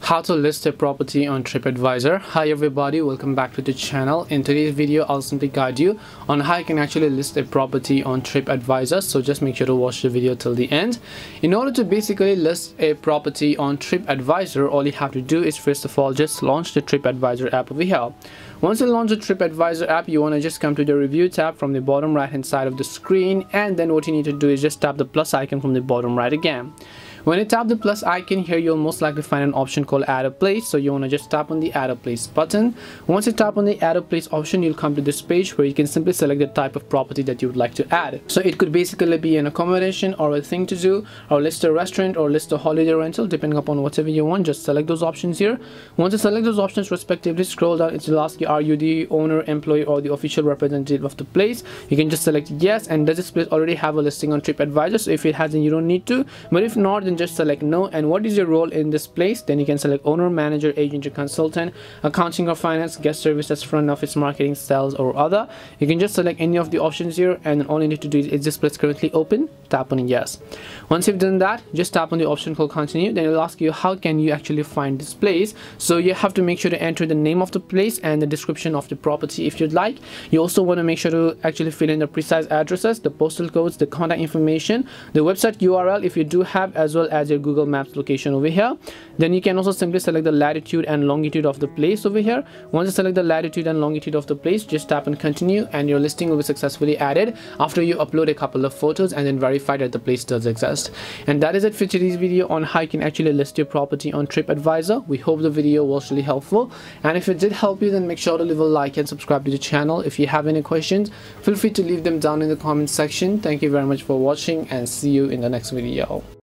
How to list a property on Tripadvisor. Hi everybody, welcome back to the channel. In today's video I'll simply guide you on how you can actually list a property on Tripadvisor, so just make sure to watch the video till the end. In order to basically list a property on Tripadvisor, all you have to do is first of all just launch the Tripadvisor app over here. Once you launch the Tripadvisor app, you want to just come to the review tab from the bottom right hand side of the screen, and then what you need to do is just tap the plus icon from the bottom right again. When you tap the plus icon here, you'll most likely find an option called add a place, so you want to just tap on the add a place button. Once you tap on the add a place option, you'll come to this page where you can simply select the type of property that you would like to add. So it could basically be an accommodation or a thing to do, or list a restaurant or list a holiday rental, depending upon whatever you want. Just select those options here. Once you select those options respectively, scroll down, it will ask you, are you the owner, employee or the official representative of the place? You can just select yes. And does this place already have a listing on Tripadvisor? So if it hasn't, you don't need to, but if not, then just select no. And what is your role in this place? Then you can select owner, manager, agent or consultant, accounting or finance, guest services, front office, marketing, sales or other. You can just select any of the options here, and then all you need to do is this place currently open? Tap on yes. Once you've done that, just tap on the option called continue. Then it'll ask you how can you actually find this place. So you have to make sure to enter the name of the place and the description of the property if you'd like. You also want to make sure to actually fill in the precise addresses, the postal codes, the contact information, the website URL if you do have, as well as your Google Maps location over here. Then you can also simply select the latitude and longitude of the place over here. Once you select the latitude and longitude of the place, just tap on continue and your listing will be successfully added after you upload a couple of photos and then verify that the place does exist. And that is it for today's video on how you can actually list your property on Tripadvisor. We hope the video was really helpful, and if it did help you, then make sure to leave a like and subscribe to the channel. If you have any questions, feel free to leave them down in the comment section. Thank you very much for watching, and see you in the next video.